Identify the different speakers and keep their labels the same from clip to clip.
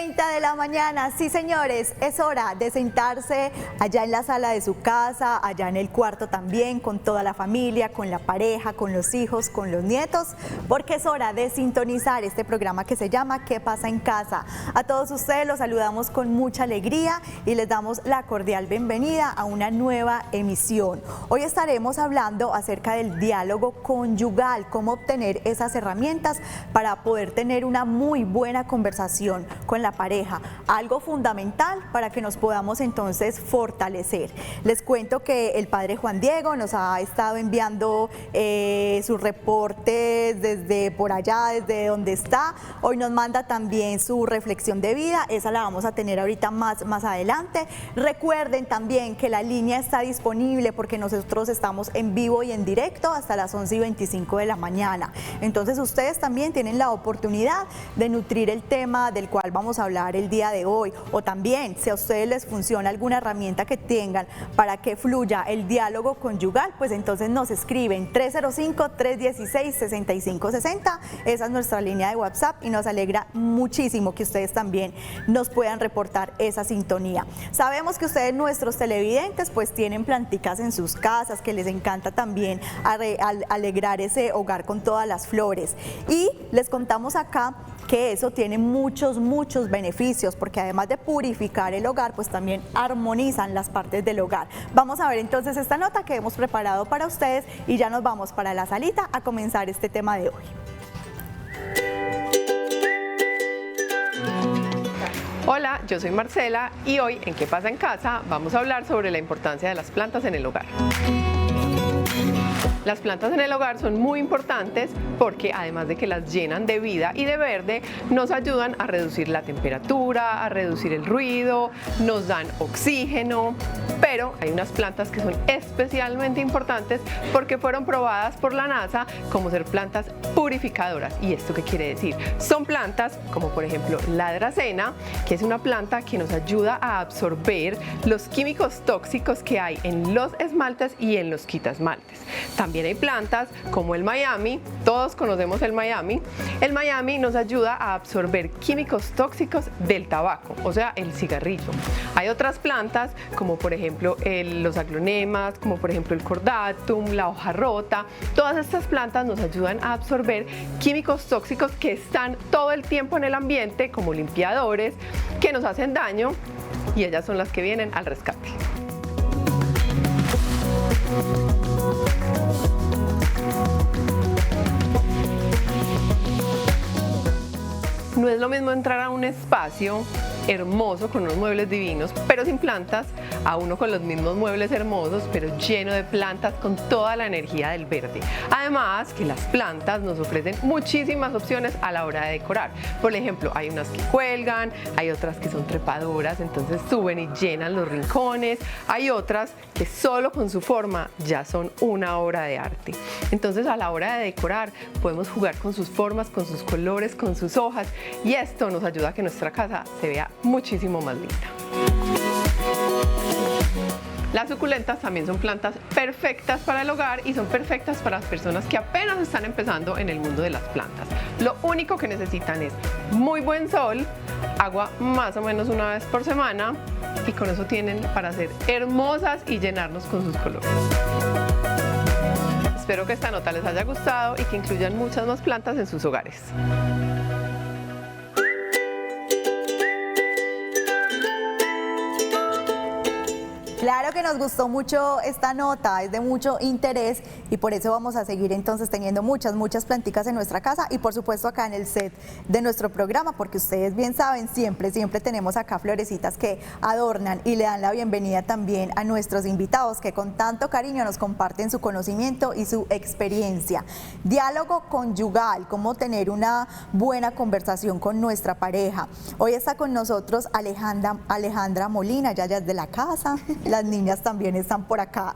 Speaker 1: 6:30 de la mañana, sí señores, es hora de sentarse allá en la sala de su casa, allá en el cuarto también, con toda la familia, con la pareja, con los hijos, con los nietos, porque es hora de sintonizar este programa que se llama ¿Qué pasa en casa? A todos ustedes los saludamos con mucha alegría y les damos la cordial bienvenida a una nueva emisión. Hoy estaremos hablando acerca del diálogo conyugal, cómo obtener esas herramientas para poder tener una muy buena conversación con la pareja, algo fundamental para que nos podamos entonces fortalecer. Les cuento que el padre Juan Diego nos ha estado enviando sus reportes desde por allá, desde donde está. Hoy nos manda también su reflexión de vida, esa la vamos a tener ahorita más adelante. Recuerden también que la línea está disponible porque nosotros estamos en vivo y en directo hasta las 11:25 de la mañana. Entonces ustedes también tienen la oportunidad de nutrir el tema del cual vamos a hablar el día de hoy, o también si a ustedes les funciona alguna herramienta que tengan para que fluya el diálogo conyugal, pues entonces nos escriben 305-316-6560, esa es nuestra línea de WhatsApp y nos alegra muchísimo que ustedes también nos puedan reportar esa sintonía. Sabemos que ustedes, nuestros televidentes, pues tienen planticas en sus casas, que les encanta también alegrar ese hogar con todas las flores, y les contamos acá que eso tiene muchos beneficios, porque además de purificar el hogar, pues también armonizan las partes del hogar. Vamos a ver entonces esta nota que hemos preparado para ustedes y ya nos vamos para la salita a comenzar este tema de hoy.
Speaker 2: Hola, yo soy Marcela y hoy en ¿Qué pasa en casa? Vamos a hablar sobre la importancia de las plantas en el hogar. Las plantas en el hogar son muy importantes porque además de que las llenan de vida y de verde, nos ayudan a reducir la temperatura, a reducir el ruido, nos dan oxígeno, pero hay unas plantas que son especialmente importantes porque fueron probadas por la NASA como ser plantas purificadoras. ¿Y esto qué quiere decir? Son plantas como por ejemplo la dracena, que es una planta que nos ayuda a absorber los químicos tóxicos que hay en los esmaltes y en los quitasmaltes. También hay plantas como el Miami, todos conocemos el Miami. El Miami nos ayuda a absorber químicos tóxicos del tabaco, o sea, el cigarrillo. Hay otras plantas como por ejemplo los aglonemas, como por ejemplo el cordatum, la hoja rota. Todas estas plantas nos ayudan a absorber químicos tóxicos que están todo el tiempo en el ambiente como limpiadores que nos hacen daño, y ellas son las que vienen al rescate. No es lo mismo entrar a un espacio hermoso con unos muebles divinos, pero sin plantas, a uno con los mismos muebles hermosos, pero lleno de plantas con toda la energía del verde. Además, que las plantas nos ofrecen muchísimas opciones a la hora de decorar. Por ejemplo, hay unas que cuelgan, hay otras que son trepadoras, entonces suben y llenan los rincones. Hay otras que solo con su forma ya son una obra de arte. Entonces, a la hora de decorar, podemos jugar con sus formas, con sus colores, con sus hojas, y esto nos ayuda a que nuestra casa se vea muchísimo más linda. Las suculentas también son plantas perfectas para el hogar y son perfectas para las personas que apenas están empezando en el mundo de las plantas. Lo único que necesitan es muy buen sol, agua más o menos una vez por semana, y con eso tienen para ser hermosas y llenarnos con sus colores. Espero que esta nota les haya gustado y que incluyan muchas más plantas en sus hogares.
Speaker 1: Claro que nos gustó mucho esta nota, es de mucho interés y por eso vamos a seguir entonces teniendo muchas planticas en nuestra casa y por supuesto acá en el set de nuestro programa, porque ustedes bien saben, siempre tenemos acá florecitas que adornan y le dan la bienvenida también a nuestros invitados que con tanto cariño nos comparten su conocimiento y su experiencia. Diálogo conyugal, cómo tener una buena conversación con nuestra pareja. Hoy está con nosotros Alejandra Molina, ya es de la casa. Las niñas también están por acá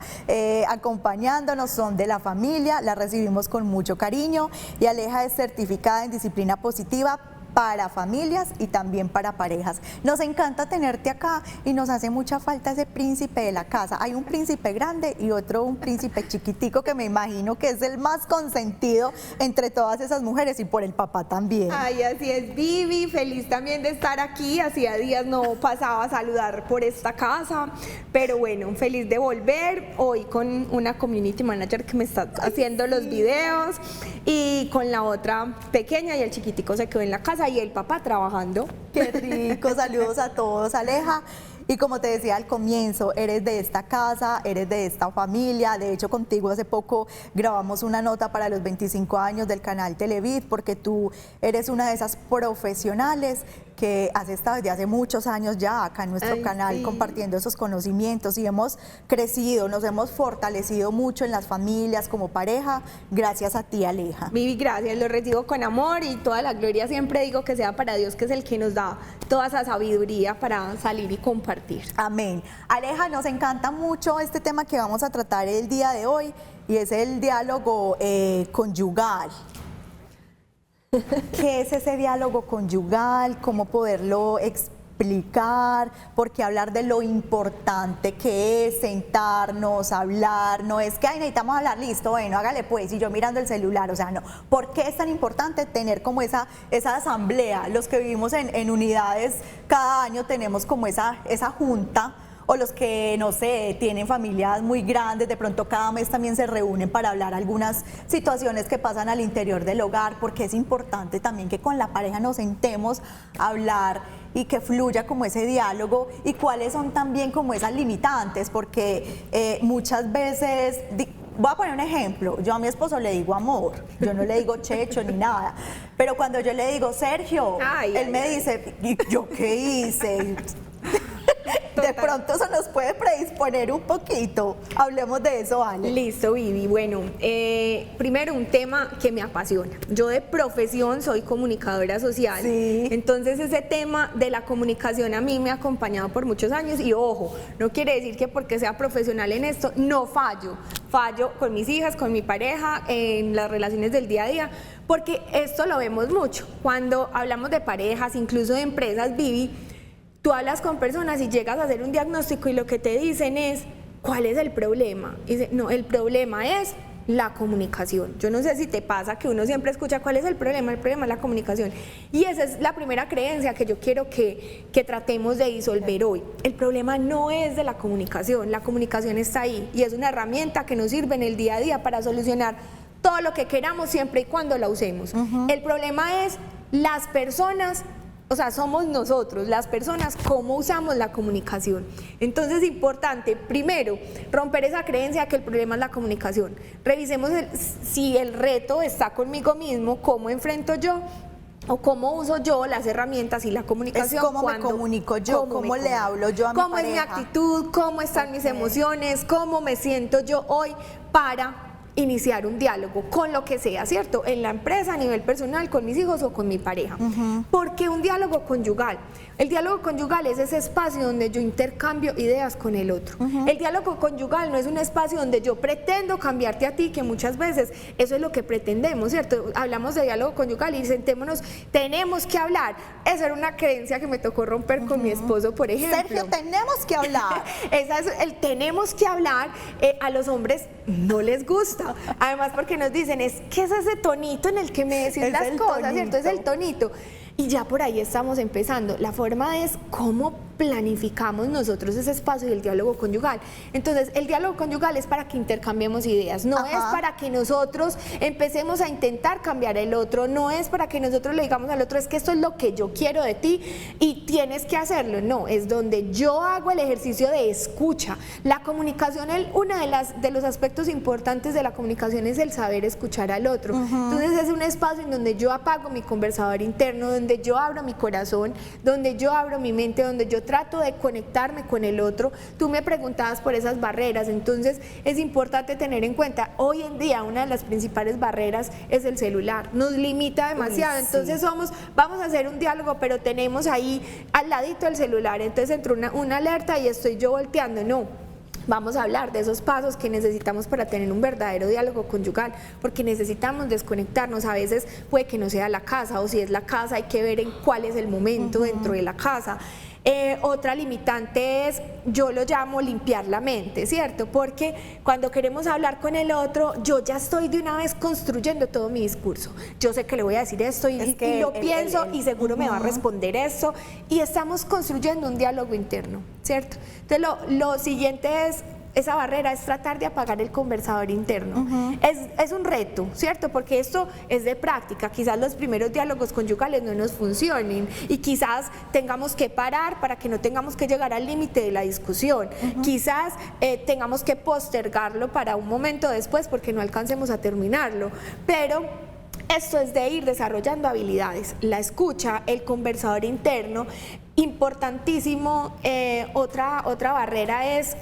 Speaker 1: acompañándonos, son de la familia, la recibimos con mucho cariño, y Aleja es certificada en disciplina positiva para familias y también para parejas. Nos encanta tenerte acá y nos hace mucha falta ese príncipe de la casa. Hay un príncipe grande y otro un príncipe chiquitico que me imagino que es el más consentido entre todas esas mujeres y por el papá también.
Speaker 3: Ay, así es, Vivi, feliz también de estar aquí. Hacía días no pasaba a saludar por esta casa, pero bueno, feliz de volver hoy con una community manager que me está haciendo los videos y con la otra pequeña, y el chiquitico se quedó en la casa y el papá trabajando.
Speaker 1: Qué rico, saludos a todos, Aleja. Y como te decía al comienzo, eres de esta casa, eres de esta familia. De hecho, contigo hace poco grabamos una nota para los 25 años del canal Televid, porque tú eres una de esas profesionales que has estado desde hace muchos años ya acá en nuestro canal compartiendo esos conocimientos, y hemos crecido, nos hemos fortalecido mucho en las familias como pareja, gracias a ti, Aleja.
Speaker 3: Vivi, gracias, lo recibo con amor y toda la gloria siempre digo que sea para Dios, que es el que nos da toda esa sabiduría para salir y compartir.
Speaker 1: Amén. Aleja, nos encanta mucho este tema que vamos a tratar el día de hoy, y es el diálogo conyugal. ¿Qué es ese diálogo conyugal? ¿Cómo poderlo explicar? Porque hablar de lo importante que es sentarnos, hablar, no es que ay, necesitamos hablar, listo, bueno, hágale pues, y yo mirando el celular, o sea, no. ¿Por qué es tan importante tener como esa asamblea? Los que vivimos en unidades, cada año tenemos como esa junta, o los que, no sé, tienen familias muy grandes, de pronto cada mes también se reúnen para hablar algunas situaciones que pasan al interior del hogar, porque es importante también que con la pareja nos sentemos a hablar y que fluya como ese diálogo, y cuáles son también como esas limitantes, porque muchas veces... Voy a poner un ejemplo, yo a mi esposo le digo amor, yo no le digo checho ni nada, pero cuando yo le digo Sergio, él me dice, ¿y yo qué hice? De pronto eso nos puede predisponer un poquito. Hablemos de eso, Ale.
Speaker 3: Listo, Vivi. Bueno, primero un tema que me apasiona. Yo de profesión soy comunicadora social.
Speaker 1: Sí.
Speaker 3: Entonces ese tema de la comunicación a mí me ha acompañado por muchos años, y ojo, no quiere decir que porque sea profesional en esto no fallo. Fallo con mis hijas, con mi pareja, en las relaciones del día a día, porque esto lo vemos mucho. Cuando hablamos de parejas, incluso de empresas, Vivi, tú hablas con personas y llegas a hacer un diagnóstico y lo que te dicen es, ¿cuál es el problema? Y dice, no, el problema es la comunicación. Yo no sé si te pasa que uno siempre escucha, ¿cuál es el problema? El problema es la comunicación. Y esa es la primera creencia que yo quiero que tratemos de disolver hoy. El problema no es de la comunicación está ahí y es una herramienta que nos sirve en el día a día para solucionar todo lo que queramos siempre y cuando la usemos. El problema es las personas. O sea, somos nosotros, las personas, cómo usamos la comunicación. Entonces es importante, primero, romper esa creencia que el problema es la comunicación. Revisemos si el reto está conmigo mismo, cómo enfrento yo, o cómo uso yo las herramientas y la comunicación.
Speaker 1: Es cómo me comunico yo, cómo le hablo yo a mi pareja.
Speaker 3: Cómo es mi actitud, cómo están mis emociones, cómo me siento yo hoy para iniciar un diálogo con lo que sea, ¿cierto? En la empresa, a nivel personal, con mis hijos o con mi pareja. Porque un diálogo conyugal, el diálogo conyugal es ese espacio donde yo intercambio ideas con el otro. El diálogo conyugal no es un espacio donde yo pretendo cambiarte a ti, que muchas veces eso es lo que pretendemos, ¿cierto? Hablamos de diálogo conyugal y sentémonos, tenemos que hablar. Esa era una creencia que me tocó romper con mi esposo, por ejemplo.
Speaker 1: Sergio, tenemos que hablar.
Speaker 3: Esa es el tenemos que hablar. A los hombres no les gusta. Además, porque nos dicen, es que es ese tonito en el que me decís las cosas, ¿cierto? Es el tonito. Y ya por ahí estamos empezando. La forma es cómo planificamos nosotros ese espacio del diálogo conyugal. Entonces, el diálogo conyugal es para que intercambiemos ideas, no es para que nosotros empecemos a intentar cambiar el otro, no es para que nosotros le digamos al otro, es que esto es lo que yo quiero de ti y tienes que hacerlo. No, es donde yo hago el ejercicio de escucha. La comunicación, uno de los aspectos importantes de la comunicación es el saber escuchar al otro. Entonces, es un espacio en donde yo apago mi conversador interno, donde yo abro mi corazón, donde yo abro mi mente, donde yo trato de conectarme con el otro. Tú me preguntabas por esas barreras, entonces es importante tener en cuenta, hoy en día una de las principales barreras es el celular, nos limita demasiado. Entonces vamos a hacer un diálogo, pero tenemos ahí al ladito el celular, entonces entró una alerta y estoy yo volteando, no. Vamos a hablar de esos pasos que necesitamos para tener un verdadero diálogo conyugal, porque necesitamos desconectarnos. A veces puede que no sea la casa, o si es la casa hay que ver en cuál es el momento dentro de la casa. Otra limitante es, yo lo llamo limpiar la mente, ¿cierto? Porque cuando queremos hablar con el otro, yo ya estoy de una vez construyendo todo mi discurso. Yo sé que le voy a decir esto y lo pienso y seguro me va a responder eso, y estamos construyendo un diálogo interno, ¿cierto? Entonces lo siguiente es, esa barrera es tratar de apagar el conversador interno. Es un reto, ¿cierto? Porque esto es de práctica. Quizás los primeros diálogos conyugales no nos funcionen y quizás tengamos que parar para que no tengamos que llegar al límite de la discusión. Quizás tengamos que postergarlo para un momento después porque no alcancemos a terminarlo. Pero esto es de ir desarrollando habilidades, la escucha, el conversador interno. Importantísimo, otra barrera es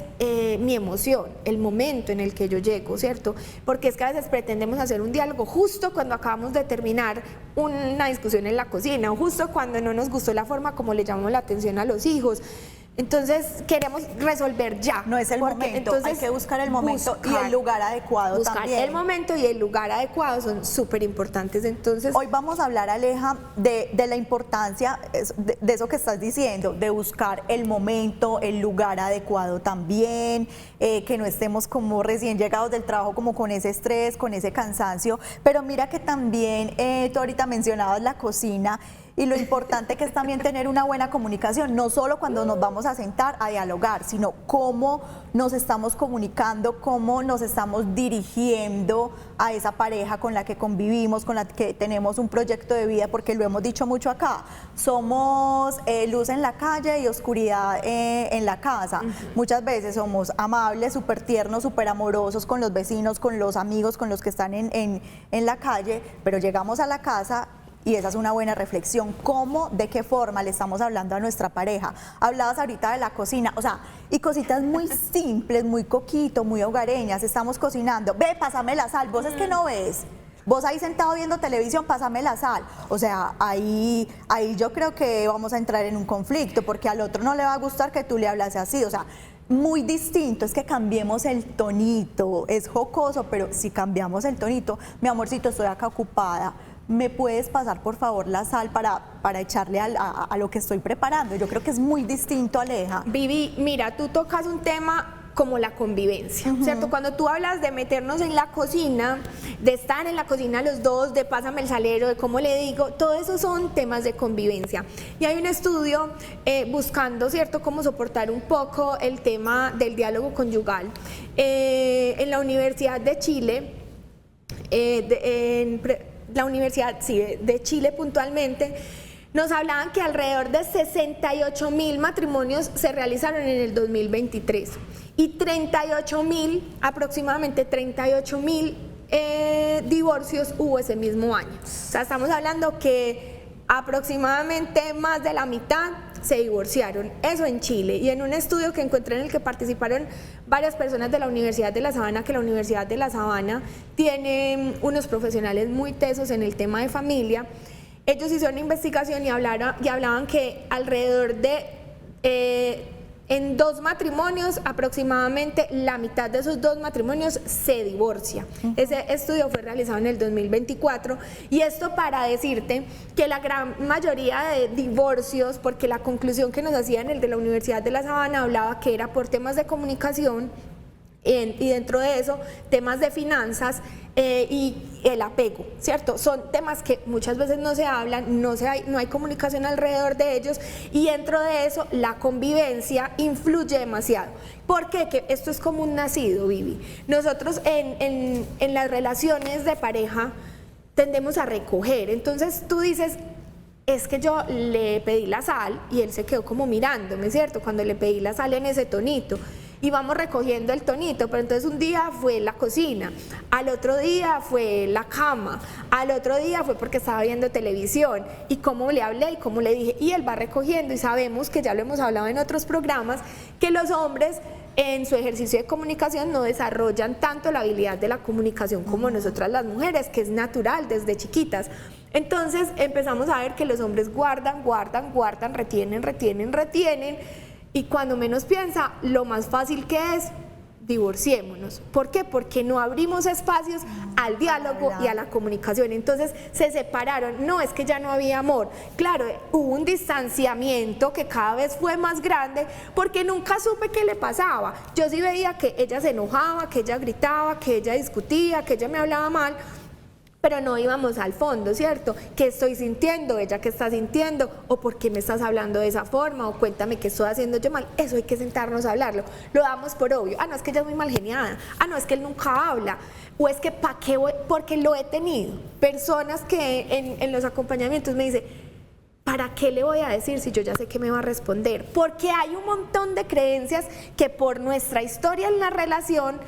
Speaker 3: mi emoción, el momento en el que yo llego, ¿cierto? Porque es que a veces pretendemos hacer un diálogo justo cuando acabamos de terminar una discusión en la cocina, o justo cuando no nos gustó la forma como le llamamos la atención a los hijos. Entonces queremos resolver ya.
Speaker 1: No es el momento, hay que buscar el momento y el lugar adecuado también.
Speaker 3: El momento y el lugar adecuado son súper importantes. Entonces,
Speaker 1: hoy vamos a hablar, Aleja, de la importancia de eso que estás diciendo, de buscar el momento, el lugar adecuado también, que no estemos como recién llegados del trabajo como con ese estrés, con ese cansancio. Pero mira que también tú ahorita mencionabas la cocina, y lo importante que es también tener una buena comunicación, no solo cuando nos vamos a sentar a dialogar, sino cómo nos estamos comunicando, cómo nos estamos dirigiendo a esa pareja con la que convivimos, con la que tenemos un proyecto de vida, porque lo hemos dicho mucho acá, somos luz en la calle y oscuridad en la casa. Muchas veces somos amables, súper tiernos, súper amorosos con los vecinos, con los amigos, con los que están en la calle, pero llegamos a la casa. Y esa es una buena reflexión, cómo, de qué forma le estamos hablando a nuestra pareja. Hablabas ahorita de la cocina, o sea, y cositas muy simples, muy coquito, muy hogareñas, estamos cocinando, ve, pásame la sal, vos es que no ves, vos ahí sentado viendo televisión, pásame la sal. O sea, ahí yo creo que vamos a entrar en un conflicto, porque al otro no le va a gustar que tú le hablas así, o sea, muy distinto, es que cambiemos el tonito, es jocoso, pero si cambiamos el tonito, mi amorcito, estoy acá ocupada, ¿me puedes pasar por favor la sal para echarle a lo que estoy preparando? Yo creo que es muy distinto, Aleja.
Speaker 3: Vivi, mira, tú tocas un tema como la convivencia, ¿cierto? Cuando tú hablas de meternos en la cocina, de estar en la cocina los dos, de pásame el salero, de cómo le digo, todo eso son temas de convivencia. Y hay un estudio buscando, ¿cierto?, cómo soportar un poco el tema del diálogo conyugal. En la Universidad de Chile, la Universidad de Chile puntualmente, nos hablaban que alrededor de 68.000 matrimonios se realizaron en el 2023 y 38.000, aproximadamente 38.000 divorcios hubo ese mismo año. O sea, estamos hablando que aproximadamente más de la mitad se divorciaron, eso en Chile. Y en un estudio que encontré en el que participaron varias personas de la Universidad de La Sabana, que la Universidad de La Sabana tiene unos profesionales muy tesos en el tema de familia, ellos hicieron una investigación y hablaban que alrededor de en 2 matrimonios, aproximadamente la mitad de esos 2 matrimonios se divorcia. Ese estudio fue realizado en el 2024 y esto para decirte que la gran mayoría de divorcios, porque la conclusión que nos hacían el de la Universidad de La Sabana hablaba que era por temas de comunicación y dentro de eso temas de finanzas y el apego, ¿cierto? Son temas que muchas veces no se hablan, no hay comunicación alrededor de ellos y dentro de eso la convivencia influye demasiado. ¿Por qué? Que esto es como un nacido, Vivi. Nosotros en las relaciones de pareja tendemos a recoger, entonces tú dices, es que yo le pedí la sal y él se quedó como mirándome, ¿cierto? Cuando le pedí la sal en ese tonito. Y vamos recogiendo el tonito, pero entonces un día fue la cocina, al otro día fue la cama, al otro día fue porque estaba viendo televisión y cómo le hablé y cómo le dije, y él va recogiendo y sabemos que ya lo hemos hablado en otros programas, que los hombres en su ejercicio de comunicación no desarrollan tanto la habilidad de la comunicación como nosotras las mujeres, que es natural desde chiquitas. Entonces empezamos a ver que los hombres guardan, retienen, y cuando menos piensa, lo más fácil que es divorciémonos. ¿Por qué? Porque no abrimos espacios al diálogo y a la comunicación. Entonces se separaron. No, es que ya no había amor. Claro, hubo un distanciamiento que cada vez fue más grande porque nunca supe qué le pasaba. Yo sí veía que ella se enojaba, que ella gritaba, que ella discutía, que ella me hablaba mal, pero no íbamos al fondo, ¿cierto? ¿Qué estoy sintiendo? ¿Ella qué está sintiendo? ¿O por qué me estás hablando de esa forma? ¿O cuéntame qué estoy haciendo yo mal? Eso hay que sentarnos a hablarlo. Lo damos por obvio. Ah, no, es que ella es muy mal geniada. Ah, no, es que él nunca habla. O es que, ¿para qué voy? Porque lo he tenido. Personas que en los acompañamientos me dicen, ¿para qué le voy a decir si yo ya sé que me va a responder? Porque hay un montón de creencias que por nuestra historia en la relación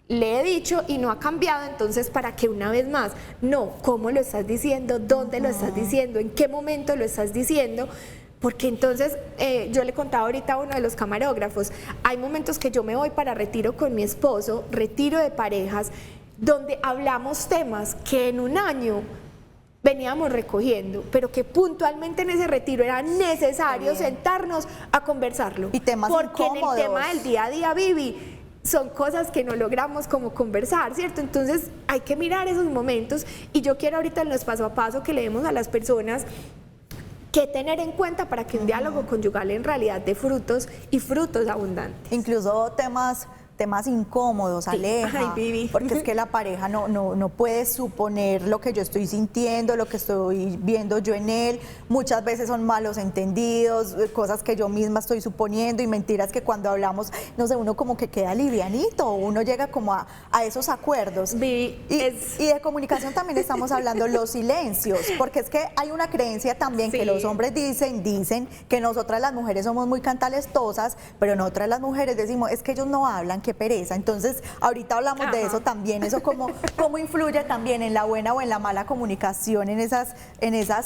Speaker 3: le he dicho y no ha cambiado, entonces ¿para qué una vez más? No, ¿cómo lo estás diciendo? ¿Dónde lo estás diciendo? ¿En qué momento lo estás diciendo? Porque entonces, yo le contaba ahorita a uno de los camarógrafos, hay momentos que yo me voy para retiro con mi esposo, retiro de parejas, donde hablamos temas que en un año veníamos recogiendo, pero que puntualmente en ese retiro era necesario sentarnos a conversarlo.
Speaker 1: Y temas
Speaker 3: porque
Speaker 1: incómodos.
Speaker 3: en el tema del día a día, Vivi, son cosas que no logramos como conversar, ¿cierto? Entonces hay que mirar esos momentos y yo quiero ahorita en los paso a paso que le demos a las personas que tener en cuenta para que un diálogo conyugal en realidad dé frutos y frutos abundantes.
Speaker 1: Incluso temas incómodos, Aleja,
Speaker 3: Ay, Vivi.
Speaker 1: porque es que la pareja no puede suponer lo que yo estoy sintiendo, lo que estoy viendo yo en él. Muchas veces son malos entendidos, cosas que yo misma estoy suponiendo y mentiras que cuando hablamos, no sé, uno como que queda livianito, uno llega como a esos acuerdos.
Speaker 3: Vivi,
Speaker 1: y de comunicación también estamos hablando los silencios, porque es que hay una creencia también que los hombres dicen que nosotras las mujeres somos muy cantalestosas, pero nosotras las mujeres decimos, es que ellos no hablan, qué pereza. Entonces, ahorita hablamos de eso también, eso cómo influye también en la buena o en la mala comunicación, en esas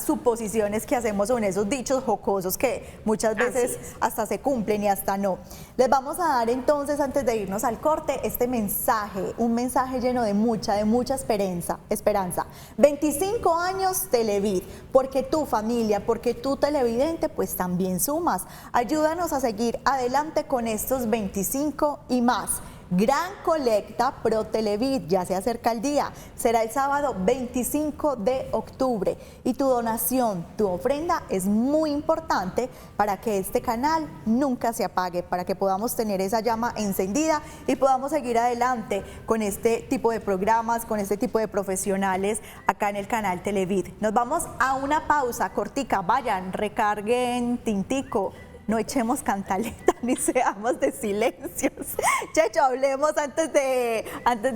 Speaker 1: suposiciones que hacemos o en esos dichos jocosos que muchas veces hasta se cumplen y hasta no. Les vamos a dar entonces, antes de irnos al corte, este mensaje, un mensaje lleno de mucha esperanza. 25 años Televid, porque tu familia, porque tu televidente, pues también sumas. Ayúdanos a seguir adelante con estos 25 y más. Gran colecta Pro Televid, ya se acerca el día, será el sábado 25 de octubre y tu donación, tu ofrenda es muy importante para que este canal nunca se apague, para que podamos tener esa llama encendida y podamos seguir adelante con este tipo de programas, con este tipo de profesionales acá en el canal Televid. Nos vamos a una pausa cortica, vayan, recarguen tintico. No echemos cantaleta ni seamos de silencios. Checho, hablemos antes de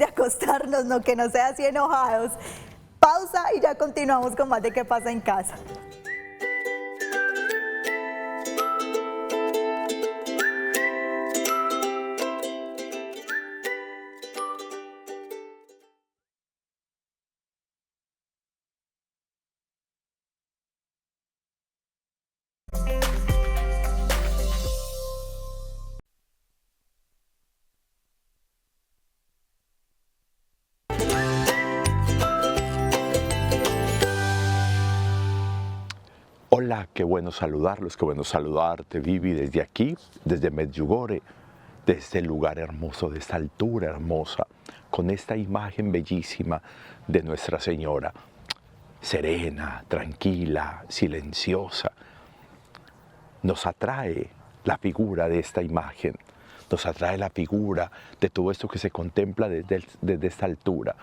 Speaker 1: acostarnos, no que no sea así enojados. Pausa y ya continuamos con más de qué pasa en casa.
Speaker 4: Hola, qué bueno saludarlos, qué bueno saludarte, Vivi, desde aquí, desde Medjugorje, de este lugar hermoso, de esta altura hermosa, con esta imagen bellísima de Nuestra Señora, serena, tranquila, silenciosa. Nos atrae la figura de esta imagen, nos atrae la figura de todo esto que se contempla desde esta altura.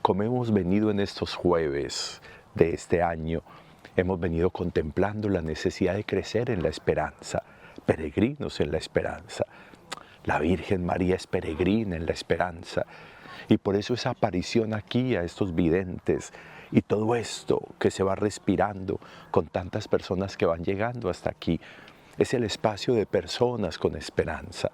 Speaker 4: Como hemos venido en estos jueves de este año, hemos venido contemplando la necesidad de crecer en la esperanza, peregrinos en la esperanza. La Virgen María es peregrina en la esperanza y por eso esa aparición aquí a estos videntes y todo esto que se va respirando con tantas personas que van llegando hasta aquí, es el espacio de personas con esperanza.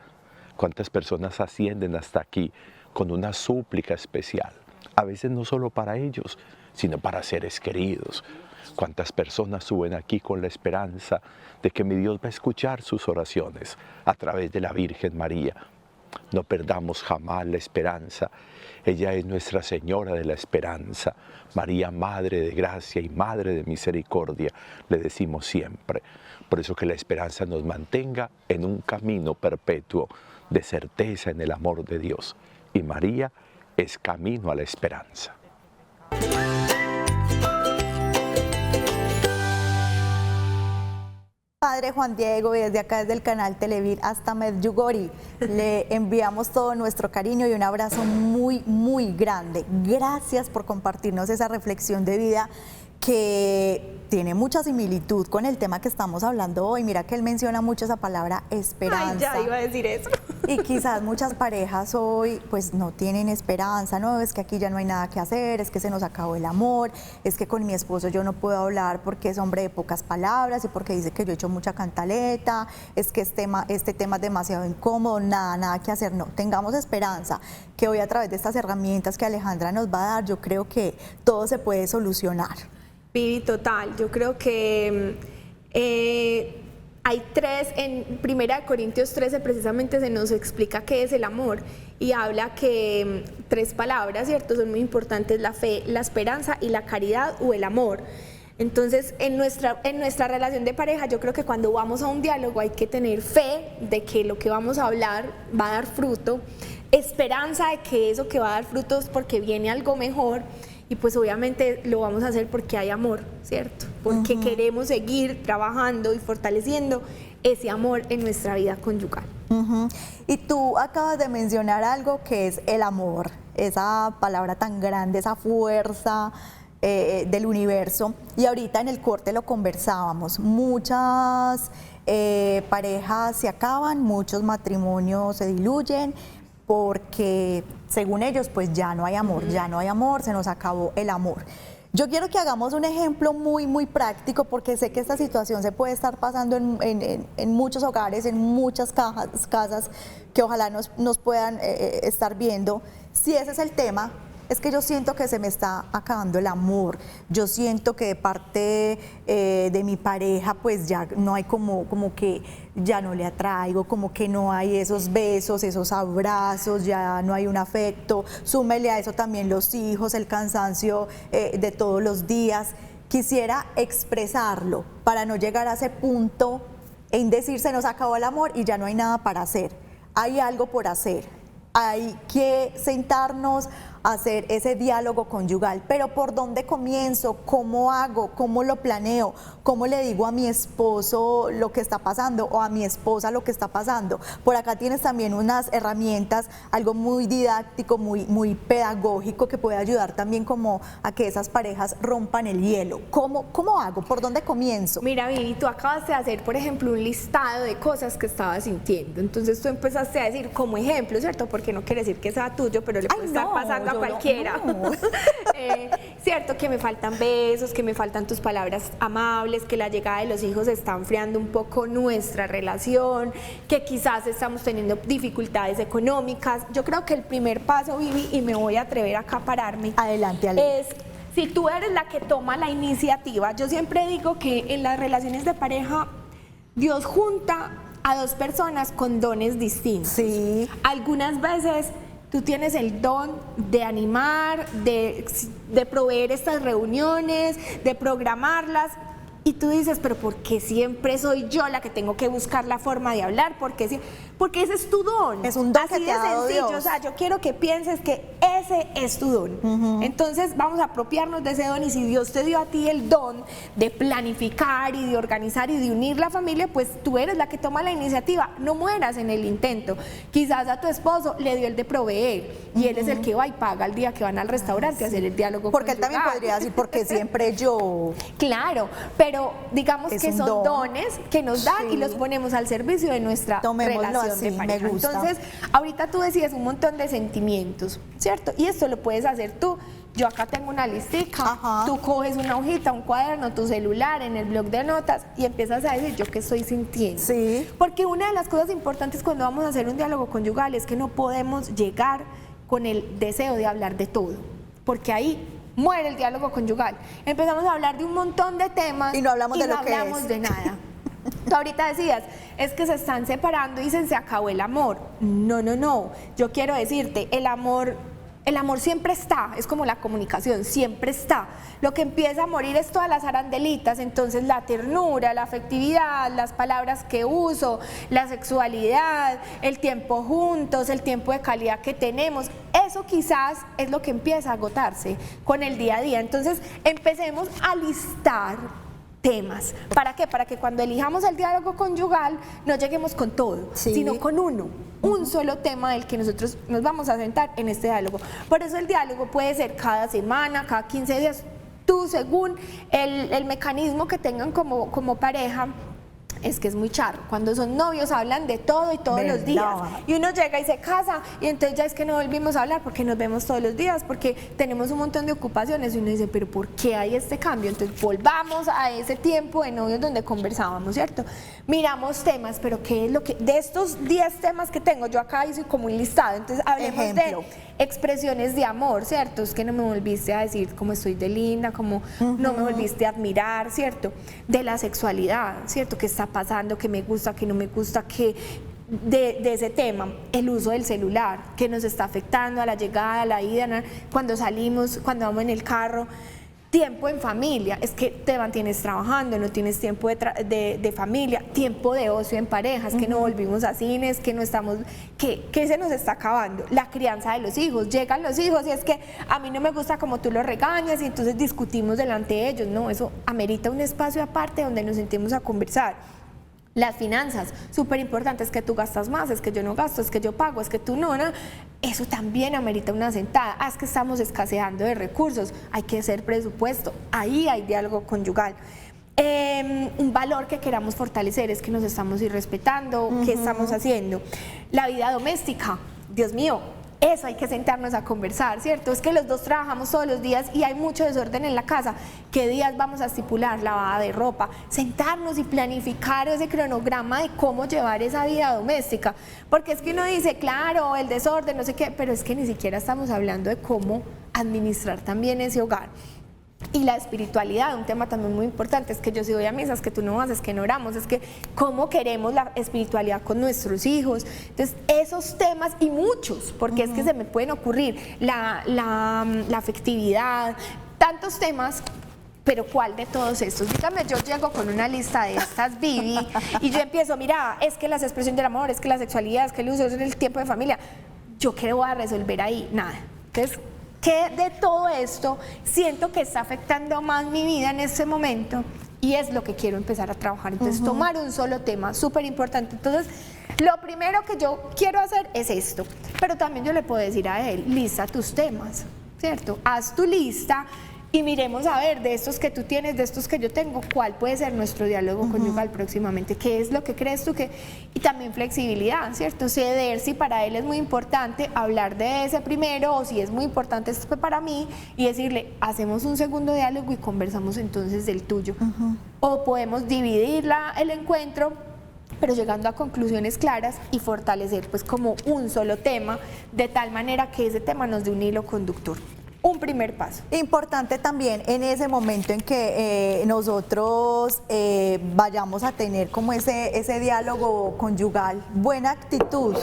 Speaker 4: Cuántas personas ascienden hasta aquí con una súplica especial, a veces no solo para ellos, sino para seres queridos. Cuántas personas suben aquí con la esperanza de que mi Dios va a escuchar sus oraciones a través de la Virgen María. No perdamos jamás la esperanza. Ella es Nuestra Señora de la Esperanza. María, Madre de Gracia y Madre de Misericordia, le decimos siempre. Por eso que la esperanza nos mantenga en un camino perpetuo de certeza en el amor de Dios. Y María es camino a la esperanza.
Speaker 1: Padre Juan Diego, y desde acá, desde el canal Televid hasta Medjugorje, le enviamos todo nuestro cariño y un abrazo muy, muy grande. Gracias por compartirnos esa reflexión de vida que tiene mucha similitud con el tema que estamos hablando hoy. Mira que él menciona mucho esa palabra esperanza.
Speaker 3: Ay, ya iba a decir eso.
Speaker 1: Y quizás muchas parejas hoy pues no tienen esperanza, no, es que aquí ya no hay nada que hacer, es que se nos acabó el amor, es que con mi esposo yo no puedo hablar porque es hombre de pocas palabras y porque dice que yo he hecho mucha cantaleta, es que este tema es demasiado incómodo, nada que hacer. No, tengamos esperanza, que hoy a través de estas herramientas que Alejandra nos va a dar, yo creo que todo se puede solucionar.
Speaker 3: Vivi, total, yo creo que hay tres, en 1 Corintios 13 precisamente se nos explica qué es el amor y habla que 3 palabras, ¿cierto? Son muy importantes: la fe, la esperanza y la caridad o el amor. Entonces, en nuestra relación de pareja, yo creo que cuando vamos a un diálogo hay que tener fe de que lo que vamos a hablar va a dar fruto, esperanza de que eso que va a dar frutos porque viene algo mejor. Y pues obviamente lo vamos a hacer porque hay amor, ¿cierto? Porque queremos seguir trabajando y fortaleciendo ese amor en nuestra vida conyugal.
Speaker 1: Y tú acabas de mencionar algo que es el amor, esa palabra tan grande, esa fuerza del universo. Y ahorita en el corte lo conversábamos, muchas parejas se acaban, muchos matrimonios se diluyen, porque según ellos pues ya no hay amor, se nos acabó el amor. Yo quiero que hagamos un ejemplo muy, muy práctico, porque sé que esta situación se puede estar pasando en muchos hogares, en muchas casas que ojalá nos puedan estar viendo. Si ese es el tema, es que yo siento que se me está acabando el amor, yo siento que de parte de mi pareja pues ya no hay como que ya no le atraigo, como que no hay esos besos, esos abrazos, ya no hay un afecto, súmele a eso también los hijos, el cansancio de todos los días. Quisiera expresarlo para no llegar a ese punto en decir se nos acabó el amor y ya no hay nada para hacer. Hay algo por hacer, hay que sentarnos, hacer ese diálogo conyugal, pero ¿por dónde comienzo? ¿Cómo hago? ¿Cómo lo planeo? ¿Cómo le digo a mi esposo lo que está pasando o a mi esposa lo que está pasando? Por acá tienes también unas herramientas, algo muy didáctico, muy pedagógico, que puede ayudar también como a que esas parejas rompan el hielo. ¿Cómo hago? ¿Por dónde comienzo?
Speaker 3: Mira, Vivi, tú acabas de hacer, por ejemplo, un listado de cosas que estabas sintiendo. Entonces tú empezaste a decir como ejemplo, ¿cierto? Porque no quiere decir que sea tuyo, pero le puede estar pasando a cualquiera. No. Cierto, que me faltan besos, que me faltan tus palabras amables, que la llegada de los hijos está enfriando un poco nuestra relación, que quizás estamos teniendo dificultades económicas. Yo creo que el primer paso, Vivi, y me voy a atrever acá a pararme,
Speaker 1: adelante, Ale.
Speaker 3: es si tú eres la que toma la iniciativa. Yo siempre digo que en las relaciones de pareja Dios junta a dos personas con dones distintos.
Speaker 1: Sí.
Speaker 3: Algunas veces tú tienes el don de animar, de proveer estas reuniones, de programarlas, y tú dices, pero ¿por qué siempre soy yo la que tengo que buscar la forma de hablar? Porque ese es tu don.
Speaker 1: Es un don
Speaker 3: así
Speaker 1: que te ha dado
Speaker 3: sencillo.
Speaker 1: Dios.
Speaker 3: O sea, yo quiero que pienses que ese es tu don. Entonces vamos a apropiarnos de ese don, y si Dios te dio a ti el don de planificar y de organizar y de unir la familia, pues tú eres la que toma la iniciativa. No mueras en el intento. Quizás a tu esposo le dio el de proveer y él es el que va y paga el día que van al restaurante a hacer el diálogo
Speaker 1: porque él
Speaker 3: conyugal.
Speaker 1: también podría decir, porque siempre yo.
Speaker 3: Claro, pero digamos
Speaker 1: Es
Speaker 3: que
Speaker 1: un
Speaker 3: son
Speaker 1: don.
Speaker 3: dones que nos dan,
Speaker 1: Sí.
Speaker 3: y los ponemos al servicio de nuestra
Speaker 1: Tomémoslo
Speaker 3: relación
Speaker 1: así,
Speaker 3: de pareja.
Speaker 1: me gusta.
Speaker 3: Entonces, ahorita tú decías un montón de sentimientos, ¿cierto? Y esto lo puedes hacer tú. Yo acá tengo una listica,
Speaker 1: Ajá.
Speaker 3: tú coges una hojita, un cuaderno, tu celular, en el blog de notas, y empiezas a decir yo qué estoy sintiendo.
Speaker 1: Sí.
Speaker 3: Porque una de las cosas importantes cuando vamos a hacer un diálogo conyugal es que no podemos llegar con el deseo de hablar de todo, porque ahí muere el diálogo conyugal. Empezamos a hablar de un montón de temas
Speaker 1: y no hablamos de lo que
Speaker 3: hablamos
Speaker 1: es.
Speaker 3: de nada. Tú ahorita decías, es que se están separando y dicen se acabó el amor. No. Yo quiero decirte, el amor El amor siempre está, es como la comunicación, siempre está. Lo que empieza a morir es todas las arandelitas, entonces la ternura, la afectividad, las palabras que uso, la sexualidad, el tiempo juntos, el tiempo de calidad que tenemos, eso quizás es lo que empieza a agotarse con el día a día. Entonces empecemos a listar temas. ¿Para qué? Para que cuando elijamos el diálogo conyugal no lleguemos con todo, sino con un solo tema del que nosotros nos vamos a sentar en este diálogo. Por eso el diálogo puede ser cada semana, cada 15 días, tú según el mecanismo que tengan como pareja. Es que es muy charro, cuando son novios hablan de todo y todos los días, y uno llega y se casa y entonces ya es que no volvimos a hablar porque nos vemos todos los días, porque tenemos un montón de ocupaciones, y uno dice, pero ¿por qué hay este cambio? Entonces volvamos a ese tiempo de novios donde conversábamos, ¿cierto? Miramos temas, pero ¿qué es lo que, de estos 10 temas que tengo, yo acá hice como un listado, entonces hablemos de expresiones de amor, ¿cierto? Es que no me volviste a decir cómo estoy de linda, cómo no me volviste a admirar, ¿cierto? De la sexualidad, ¿cierto? ¿Qué está pasando? ¿Qué me gusta? ¿Qué no me gusta? ¿Qué de ese tema? El uso del celular, que nos está afectando a la llegada, a la ida, cuando salimos, cuando vamos en el carro. Tiempo en familia, es que te mantienes trabajando, no tienes tiempo de familia, tiempo de ocio en parejas, que no volvimos a cines, que no estamos, que se nos está acabando. La crianza de los hijos, llegan los hijos y es que a mí no me gusta como tú los regañas y entonces discutimos delante de ellos, no, eso amerita un espacio aparte donde nos sentemos a conversar. Las finanzas, súper importante, es que tú gastas más, es que yo no gasto, es que yo pago, es que tú no, eso también amerita una sentada. Es que estamos escaseando de recursos, hay que hacer presupuesto, ahí hay diálogo conyugal. Un valor que queramos fortalecer es que nos estamos irrespetando, ¿qué estamos haciendo? La vida doméstica, Dios mío, eso hay que sentarnos a conversar, ¿cierto? Es que los dos trabajamos todos los días y hay mucho desorden en la casa. ¿Qué días vamos a estipular? Lavada de ropa, sentarnos y planificar ese cronograma de cómo llevar esa vida doméstica. Porque es que uno dice, claro, el desorden, no sé qué, pero es que ni siquiera estamos hablando de cómo administrar también ese hogar. Y la espiritualidad, un tema también muy importante, es que yo sí voy a misa, es que tú no vas, es que no oramos, es que cómo queremos la espiritualidad con nuestros hijos. Entonces, esos temas y muchos, porque es que se me pueden ocurrir, la afectividad, tantos temas. Pero ¿cuál de todos estos? Dígame, yo llego con una lista de estas, Vivi, y yo empiezo, mira, es que las expresiones del amor, es que la sexualidad, es que el uso del tiempo de familia. ¿Yo qué voy a resolver ahí? Nada. Entonces, ¿qué de todo esto siento que está afectando más mi vida en este momento? Y es lo que quiero empezar a trabajar. Entonces, tomar un solo tema, súper importante. Entonces, lo primero que yo quiero hacer es esto. Pero también yo le puedo decir a él, lista tus temas, ¿cierto? Haz tu lista y miremos a ver de estos que tú tienes, de estos que yo tengo, cuál puede ser nuestro diálogo conyugal próximamente, qué es lo que crees tú que... Y también flexibilidad, ¿cierto? Ceder si para él es muy importante hablar de ese primero o si es muy importante esto para mí y decirle, hacemos un segundo diálogo y conversamos entonces del tuyo. O podemos dividir el encuentro, pero llegando a conclusiones claras y fortalecer pues como un solo tema, de tal manera que ese tema nos dé un hilo conductor. Un primer paso.
Speaker 1: Importante también en ese momento en que nosotros vayamos a tener como ese diálogo conyugal, buena actitud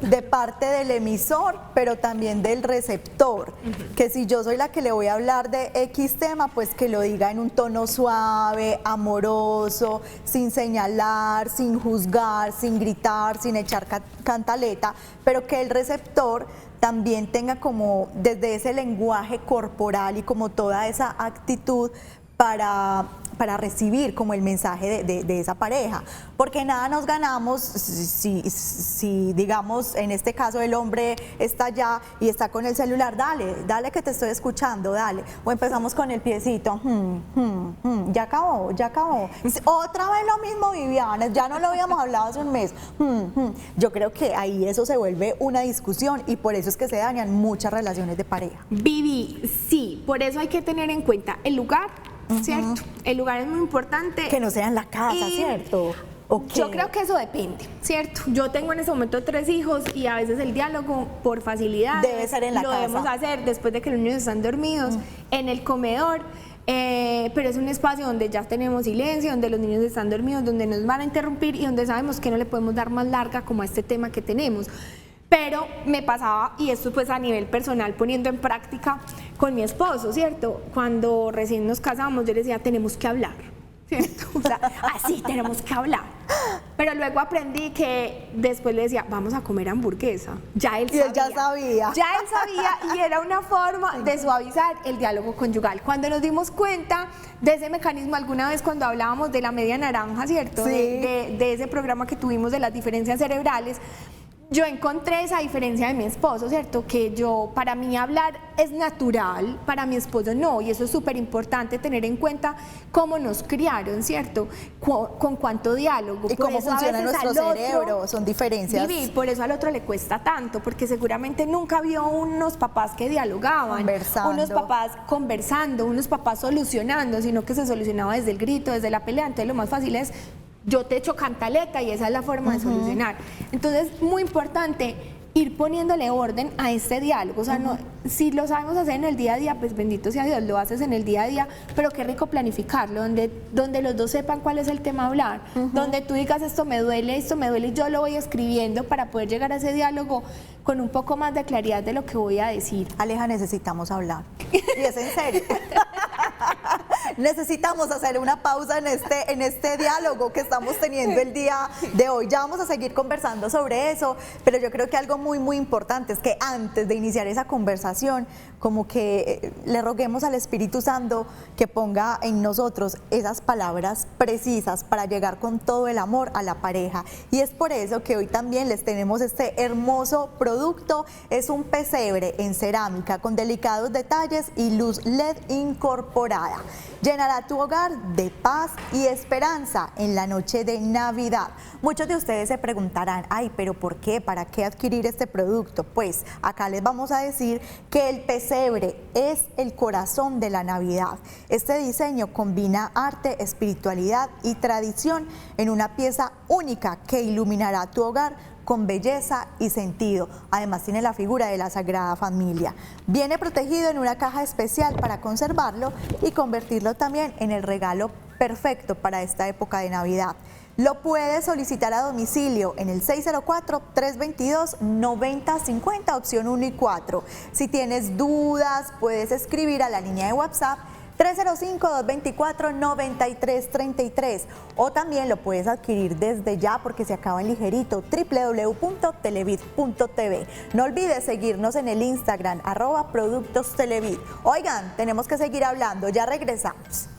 Speaker 1: de parte del emisor, pero también del receptor, que si yo soy la que le voy a hablar de X tema, pues que lo diga en un tono suave, amoroso, sin señalar, sin juzgar, sin gritar, sin echar cantaleta, pero que el receptor también tenga como desde ese lenguaje corporal y como toda esa actitud para recibir como el mensaje de esa pareja, porque nada nos ganamos si digamos en este caso el hombre está allá y está con el celular, dale que te estoy escuchando, dale, o empezamos con el piecito, ya acabó, otra vez lo mismo, Viviana, ya no lo habíamos hablado hace un mes, yo creo que ahí eso se vuelve una discusión y por eso es que se dañan muchas relaciones de pareja.
Speaker 3: Vivi, sí, por eso hay que tener en cuenta el lugar, ¿cierto? El lugar es muy importante.
Speaker 1: Que no sea en la casa, ¿cierto? Okay.
Speaker 3: Yo creo que eso depende, ¿cierto? Yo tengo en ese momento 3 hijos y a veces el diálogo por facilidad
Speaker 1: debe ser en la casa.
Speaker 3: Lo debemos hacer después de que los niños están dormidos, en el comedor, pero es un espacio donde ya tenemos silencio, donde los niños están dormidos, donde nos van a interrumpir y donde sabemos que no le podemos dar más larga como a este tema que tenemos. Pero me pasaba, y esto pues a nivel personal, poniendo en práctica con mi esposo, ¿cierto? Cuando recién nos casamos, yo le decía, tenemos que hablar, ¿cierto? O sea, así tenemos que hablar. Pero luego aprendí que después le decía, vamos a comer hamburguesa. Ya él sabía.
Speaker 1: Y él ya sabía.
Speaker 3: Ya él sabía, y era una forma de suavizar el diálogo conyugal. Cuando nos dimos cuenta de ese mecanismo, alguna vez cuando hablábamos de la media naranja, ¿cierto?
Speaker 1: Sí.
Speaker 3: De ese programa que tuvimos de las diferencias cerebrales, yo encontré esa diferencia de mi esposo, ¿cierto? Que para mí hablar es natural, para mi esposo no, y eso es súper importante tener en cuenta cómo nos criaron, ¿cierto? Con cuánto diálogo.
Speaker 1: Y cómo funciona nuestro cerebro, son diferencias.
Speaker 3: Vivi, por eso al otro le cuesta tanto, porque seguramente nunca vio unos papás que dialogaban, unos papás conversando, unos papás solucionando, sino que se solucionaba desde el grito, desde la pelea. Entonces lo más fácil es, yo te echo cantaleta y esa es la forma de solucionar. Entonces, muy importante ir poniéndole orden a este diálogo. O sea, no, si lo sabemos hacer en el día a día, pues bendito sea Dios, lo haces en el día a día, pero qué rico planificarlo, donde los dos sepan cuál es el tema a hablar, donde tú digas esto me duele, y yo lo voy escribiendo para poder llegar a ese diálogo con un poco más de claridad de lo que voy a decir.
Speaker 1: Aleja, necesitamos hablar. Y es en serio. Necesitamos hacer una pausa en este diálogo que estamos teniendo el día de hoy. Ya vamos a seguir conversando sobre eso, pero yo creo que algo muy importante es que antes de iniciar esa conversación, como que le roguemos al Espíritu Santo que ponga en nosotros esas palabras precisas para llegar con todo el amor a la pareja. Y es por eso que hoy también les tenemos este hermoso producto. Es un pesebre en cerámica con delicados detalles y luz LED incorporada. Llenará tu hogar de paz y esperanza en la noche de Navidad. Muchos de ustedes se preguntarán, ay, pero ¿por qué? ¿Para qué adquirir este producto? Pues acá les vamos a decir que el pesebre es el corazón de la Navidad. Este diseño combina arte, espiritualidad y tradición en una pieza única que iluminará tu hogar con belleza y sentido. Además tiene la figura de la Sagrada Familia. Viene protegido en una caja especial para conservarlo y convertirlo también en el regalo perfecto para esta época de Navidad. Lo puedes solicitar a domicilio en el 604-322-9050, opción 1 y 4. Si tienes dudas, puedes escribir a la línea de WhatsApp 305-224-9333 o también lo puedes adquirir desde ya porque se acaba en ligerito, www.televid.tv. No olvides seguirnos en el Instagram, @productostelevid. Oigan, tenemos que seguir hablando, ya regresamos.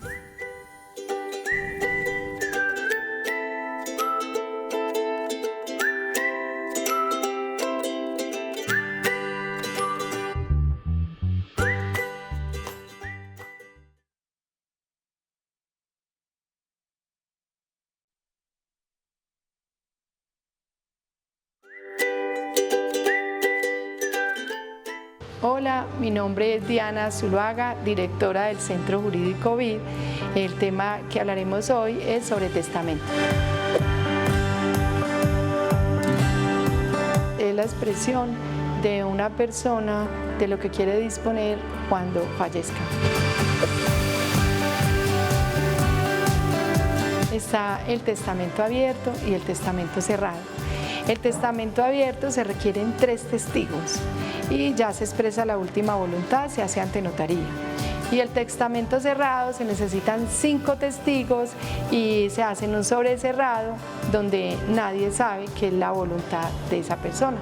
Speaker 5: Hola, mi nombre es Diana Zuluaga, directora del Centro Jurídico BID. El tema que hablaremos hoy es sobre testamento. Es la expresión de una persona de lo que quiere disponer cuando fallezca. Está el testamento abierto y el testamento cerrado. El testamento abierto se requieren 3 testigos y ya se expresa la última voluntad, se hace ante notaría. Y el testamento cerrado se necesitan 5 testigos y se hace en un sobre cerrado donde nadie sabe qué es la voluntad de esa persona.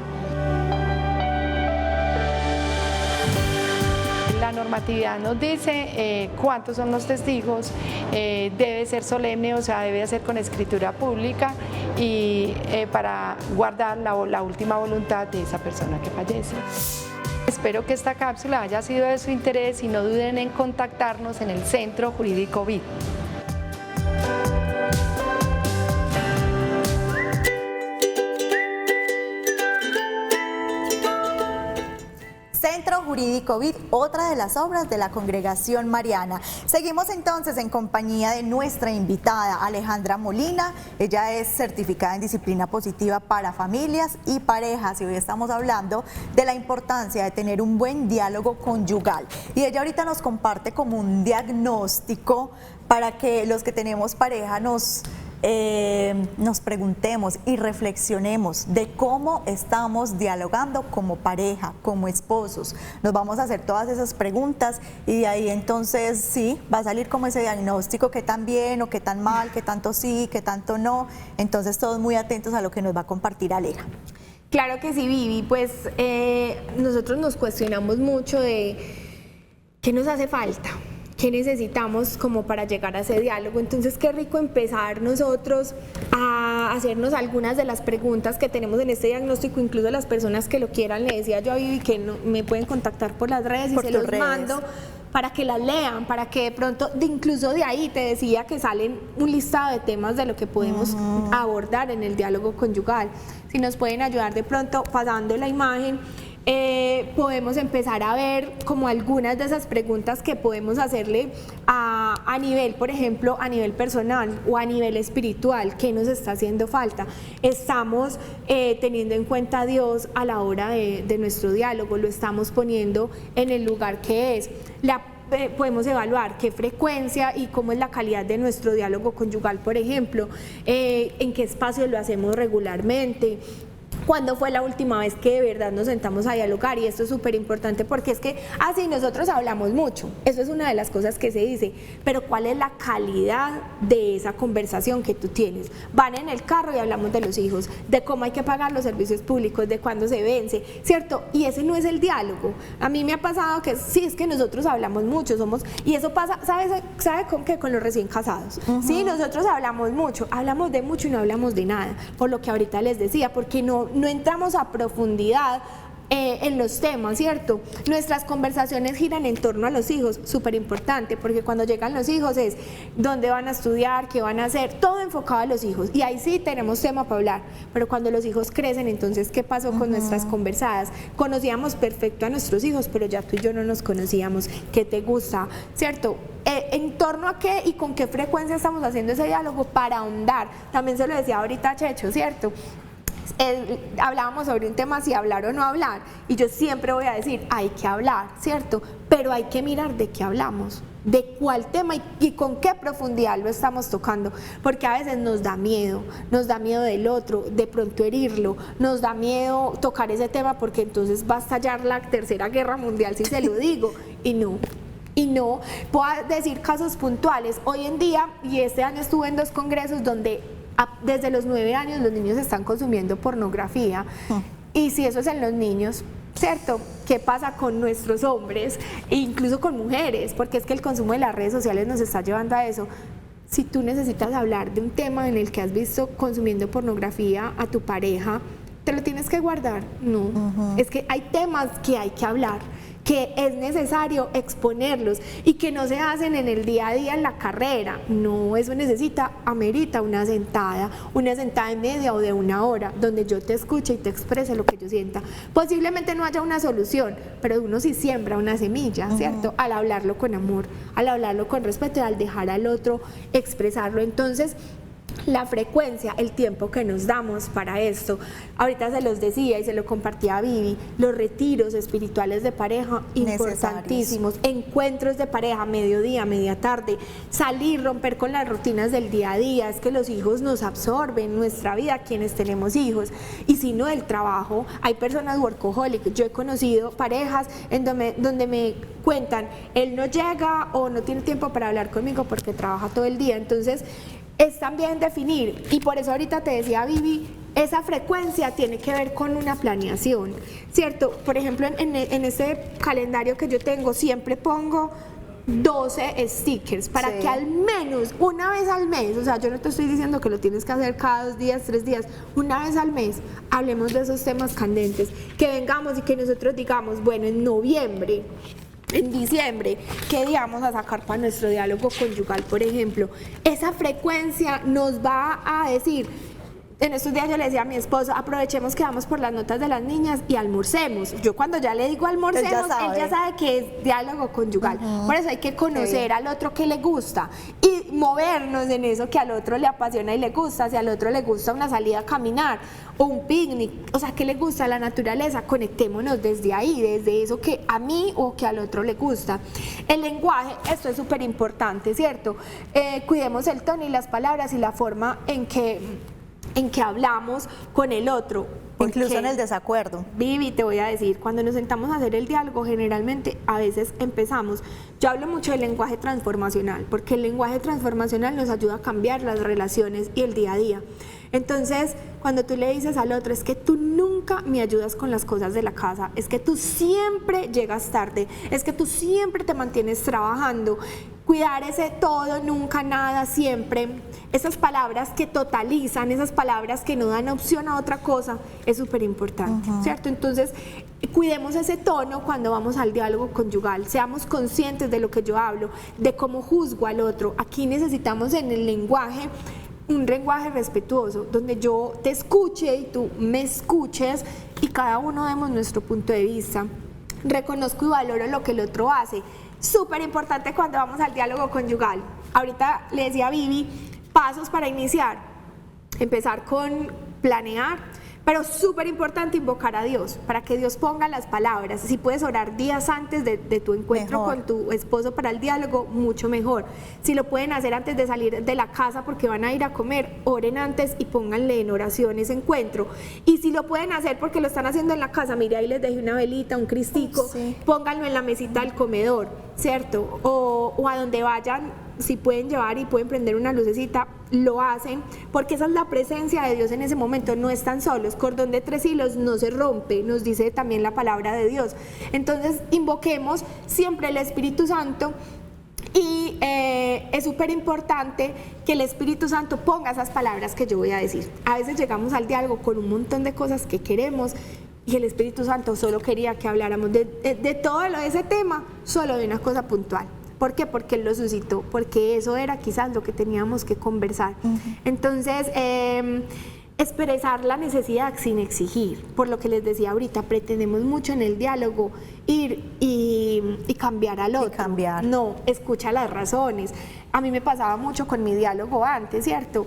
Speaker 5: La normatividad nos dice cuántos son los testigos, debe ser solemne, o sea, debe ser con escritura pública y para guardar la última voluntad de esa persona que fallece. Espero que esta cápsula haya sido de su interés y no duden en contactarnos en el Centro Jurídico BID.
Speaker 1: Centro Jurídico BID, otra de las obras de la Congregación Mariana. Seguimos entonces en compañía de nuestra invitada Alejandra Molina. Ella es certificada en disciplina positiva para familias y parejas y hoy estamos hablando de la importancia de tener un buen diálogo conyugal. Y ella ahorita nos comparte como un diagnóstico para que los que tenemos pareja nos nos preguntemos y reflexionemos de cómo estamos dialogando como pareja, como esposos. Nos vamos a hacer todas esas preguntas y de ahí entonces sí, va a salir como ese diagnóstico, qué tan bien o qué tan mal, qué tanto sí, qué tanto no. Entonces todos muy atentos a lo que nos va a compartir Aleja.
Speaker 3: Claro que sí, Vivi, pues nosotros nos cuestionamos mucho de qué nos hace falta, qué necesitamos como para llegar a ese diálogo. Entonces qué rico empezar nosotros a hacernos algunas de las preguntas que tenemos en este diagnóstico, incluso las personas que lo quieran. Le decía yo a Vivi que me pueden contactar por las redes y se los mando para que las lean, para que de pronto, incluso de ahí te decía que salen un listado de temas de lo que podemos abordar en el diálogo conyugal. Si nos pueden ayudar de pronto pasando la imagen, podemos empezar a ver como algunas de esas preguntas que podemos hacerle a nivel, por ejemplo, a nivel personal o a nivel espiritual. ¿Qué nos está haciendo falta? ¿Estamos teniendo en cuenta a Dios a la hora de nuestro diálogo? ¿Lo estamos poniendo en el lugar que es? Podemos evaluar qué frecuencia y cómo es la calidad de nuestro diálogo conyugal, por ejemplo, en qué espacios lo hacemos regularmente. ¿Cuándo fue la última vez que de verdad nos sentamos a dialogar? Y esto es súper importante porque es que así nosotros hablamos mucho, eso es una de las cosas que se dice, pero ¿cuál es la calidad de esa conversación que tú tienes? Van en el carro y hablamos de los hijos, de cómo hay que pagar los servicios públicos, de cuándo se vence, ¿cierto? Y ese no es el diálogo. A mí me ha pasado que sí, es que nosotros hablamos mucho, y eso pasa, ¿sabe con qué? Con los recién casados. Sí, nosotros hablamos mucho, hablamos de mucho y no hablamos de nada, por lo que ahorita les decía, porque no entramos a profundidad en los temas, ¿cierto? Nuestras conversaciones giran en torno a los hijos, súper importante, porque cuando llegan los hijos es dónde van a estudiar, qué van a hacer, todo enfocado a los hijos, y ahí sí tenemos tema para hablar, pero cuando los hijos crecen, entonces, ¿qué pasó con nuestras conversadas? Conocíamos perfecto a nuestros hijos, pero ya tú y yo no nos conocíamos. ¿Qué te gusta? ¿Cierto? ¿En torno a qué y con qué frecuencia estamos haciendo ese diálogo para ahondar? También se lo decía ahorita Checho, ¿cierto? Hablábamos sobre un tema, si hablar o no hablar, y yo siempre voy a decir, hay que hablar, ¿cierto? Pero hay que mirar de qué hablamos, de cuál tema y con qué profundidad lo estamos tocando, porque a veces nos da miedo del otro, de pronto herirlo, nos da miedo tocar ese tema porque entonces va a estallar la Tercera Guerra Mundial si se lo digo, y no, puedo decir casos puntuales. Hoy en día, y este año estuve en 2 congresos donde desde los 9 años los niños están consumiendo pornografía, y si eso es en los niños, ¿cierto? ¿Qué pasa con nuestros hombres e incluso con mujeres? Porque es que el consumo de las redes sociales nos está llevando a eso. Si tú necesitas hablar de un tema en el que has visto consumiendo pornografía a tu pareja, ¿te lo tienes que guardar? No, es que hay temas que hay que hablar, que es necesario exponerlos y que no se hacen en el día a día en la carrera. No, eso amerita una sentada de media o de 1 hora, donde yo te escuche y te exprese lo que yo sienta. Posiblemente no haya una solución, pero uno sí siembra una semilla, ¿cierto? Al hablarlo con amor, al hablarlo con respeto y al dejar al otro expresarlo. Entonces, la frecuencia, el tiempo que nos damos para esto. Ahorita se los decía y se lo compartía a Vivi, los retiros espirituales de pareja, importantísimos, encuentros de pareja, mediodía, media tarde, salir, romper con las rutinas del día a día. Es que los hijos nos absorben nuestra vida, quienes tenemos hijos, y si no el trabajo. Hay personas workaholic, yo he conocido parejas en donde me cuentan, él no llega o no tiene tiempo para hablar conmigo porque trabaja todo el día. Entonces, es también definir, y por eso ahorita te decía, Vivi, esa frecuencia tiene que ver con una planeación, ¿cierto? Por ejemplo, en ese calendario que yo tengo, siempre pongo 12 stickers para que al menos una vez al mes, o sea, yo no te estoy diciendo que lo tienes que hacer cada 2 días, 3 días, una vez al mes, hablemos de esos temas candentes, que vengamos y que nosotros digamos, bueno, en noviembre, en diciembre, ¿qué día vamos a sacar para nuestro diálogo conyugal, por ejemplo? Esa frecuencia nos va a decir, en estos días yo le decía a mi esposo, aprovechemos que vamos por las notas de las niñas y almorcemos. Yo cuando ya le digo almorcemos, él ya sabe que es diálogo conyugal. Por eso hay que conocer al otro que le gusta. Y y movernos en eso que al otro le apasiona y le gusta. Si al otro le gusta una salida a caminar o un picnic, o sea, ¿qué le gusta a la naturaleza? Conectémonos desde ahí, desde eso que a mí o que al otro le gusta. El lenguaje, esto es súper importante, ¿cierto? Cuidemos el tono y las palabras y la forma en que hablamos con el otro.
Speaker 1: Incluso en el desacuerdo.
Speaker 3: Vivi, te voy a decir, cuando nos sentamos a hacer el diálogo, generalmente a veces empezamos, yo hablo mucho del lenguaje transformacional, porque el lenguaje transformacional nos ayuda a cambiar las relaciones y el día a día. Entonces, cuando tú le dices al otro, es que tú nunca me ayudas con las cosas de la casa, es que tú siempre llegas tarde, es que tú siempre te mantienes trabajando, cuidar ese todo, nunca, nada, siempre, esas palabras que totalizan, esas palabras que no dan opción a otra cosa, es súper importante, ¿cierto? Entonces, cuidemos ese tono cuando vamos al diálogo conyugal, seamos conscientes de lo que yo hablo, de cómo juzgo al otro. Aquí necesitamos en el lenguaje un lenguaje respetuoso, donde yo te escuche y tú me escuches y cada uno demos nuestro punto de vista. Reconozco y valoro lo que el otro hace. Súper importante cuando vamos al diálogo conyugal. Ahorita le decía a Vivi, pasos para iniciar. Empezar con planear, pero súper importante invocar a Dios, para que Dios ponga las palabras. Si puedes orar días antes de tu encuentro con tu esposo para el diálogo, mucho mejor. Si lo pueden hacer antes de salir de la casa porque van a ir a comer, oren antes y pónganle en oración ese encuentro. Y si lo pueden hacer porque lo están haciendo en la casa, mire, ahí les dejé una velita, un cristico, pónganlo en la mesita del comedor, ¿cierto? O a donde vayan, si pueden llevar y pueden prender una lucecita, lo hacen, porque esa es la presencia de Dios en ese momento. No están solos, cordón de 3 hilos no se rompe, nos dice también la palabra de Dios. Entonces invoquemos siempre el Espíritu Santo y es súper importante que el Espíritu Santo ponga esas palabras que yo voy a decir. A veces llegamos al diálogo con un montón de cosas que queremos y el Espíritu Santo solo quería que habláramos de todo ese tema, solo de una cosa puntual. ¿Por qué? Porque Él lo suscitó, porque eso era quizás lo que teníamos que conversar. Entonces, expresar la necesidad sin exigir, por lo que les decía ahorita, pretendemos mucho en el diálogo ir y cambiar al otro. No, escucha las razones. A mí me pasaba mucho con mi diálogo antes, ¿cierto?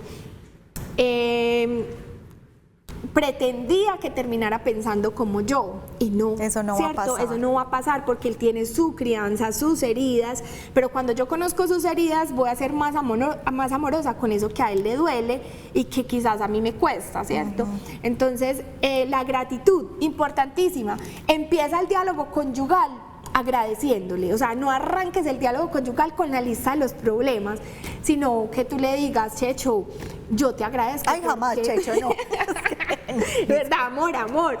Speaker 3: Pretendía que terminara pensando como yo y no,
Speaker 1: eso no
Speaker 3: ¿cierto?
Speaker 1: va a pasar.
Speaker 3: Eso no va a pasar porque él tiene su crianza, sus heridas, pero cuando yo conozco sus heridas voy a ser más amorosa con eso que a él le duele y que quizás a mí me cuesta, ¿cierto? Entonces, la gratitud, importantísima. Empieza el diálogo conyugal agradeciéndole, o sea, no arranques el diálogo conyugal con la lista de los problemas, sino que tú le digas, Checho, yo te agradezco.
Speaker 1: Ay, jamás, Checho, no.
Speaker 3: ¿Verdad? Amor.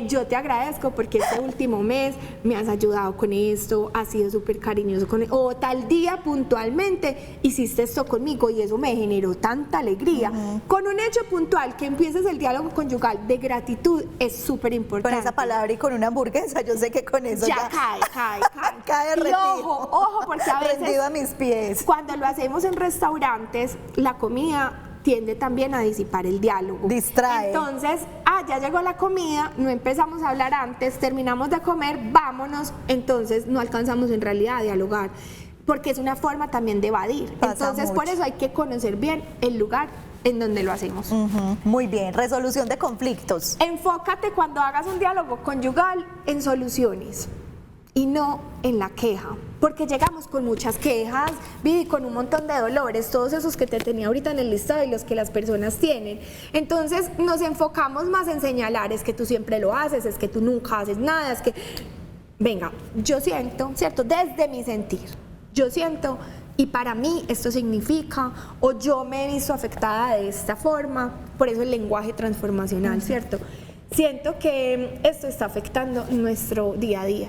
Speaker 3: Yo te agradezco porque este último mes me has ayudado con esto, has sido súper cariñoso con esto, o tal día puntualmente hiciste esto conmigo y eso me generó tanta alegría. Con un hecho puntual, que empieces el diálogo conyugal de gratitud es súper importante.
Speaker 1: Con esa palabra y con una hamburguesa, yo sé que con eso ya cae
Speaker 3: y
Speaker 1: rendido.
Speaker 3: ojo, porque a veces
Speaker 1: rendido a mis pies.
Speaker 3: cuando lo hacemos en restaurantes, la comida tiende también a disipar el diálogo.
Speaker 1: Distrae.
Speaker 3: Entonces, ya llegó la comida, no empezamos a hablar antes, terminamos de comer, vámonos, entonces no alcanzamos en realidad a dialogar, porque es una forma también de evadir. Entonces, por eso hay que conocer bien el lugar en donde lo hacemos.
Speaker 1: Muy bien, resolución de conflictos.
Speaker 3: Enfócate cuando hagas un diálogo conyugal en soluciones y no en la queja, porque llegamos con muchas quejas, Vivi, con un montón de dolores, todos esos que te tenía ahorita en el listado y los que las personas tienen. Entonces nos enfocamos más en señalar, es que tú siempre lo haces, es que tú nunca haces nada, es que, venga, yo siento, ¿cierto? Desde mi sentir, yo siento y para mí esto significa, o yo me he visto afectada de esta forma, por eso el lenguaje transformacional, ¿cierto? Siento que esto está afectando nuestro día a día.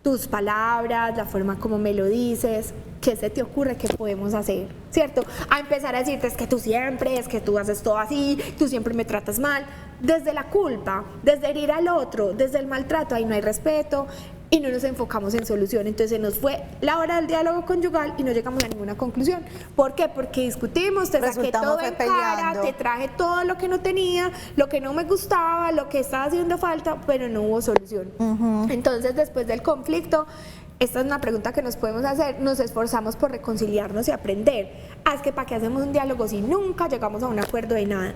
Speaker 3: Tus palabras, la forma como me lo dices, ¿qué se te ocurre que podemos hacer? ¿Cierto? A empezar a decirte, es que tú siempre, es que tú haces todo así, tú siempre me tratas mal. Desde la culpa, desde herir al otro, desde el maltrato, ahí no hay respeto y no nos enfocamos en solución. Entonces se nos fue la hora del diálogo conyugal y no llegamos a ninguna conclusión. ¿Por qué? Porque discutimos, te saqué todo en cara, te traje todo lo que no tenía, lo que no me gustaba, lo que estaba haciendo falta, pero no hubo solución. Entonces después del conflicto, esta es una pregunta que nos podemos hacer, nos esforzamos por reconciliarnos y aprender. Es que ¿para qué hacemos un diálogo si nunca llegamos a un acuerdo de nada?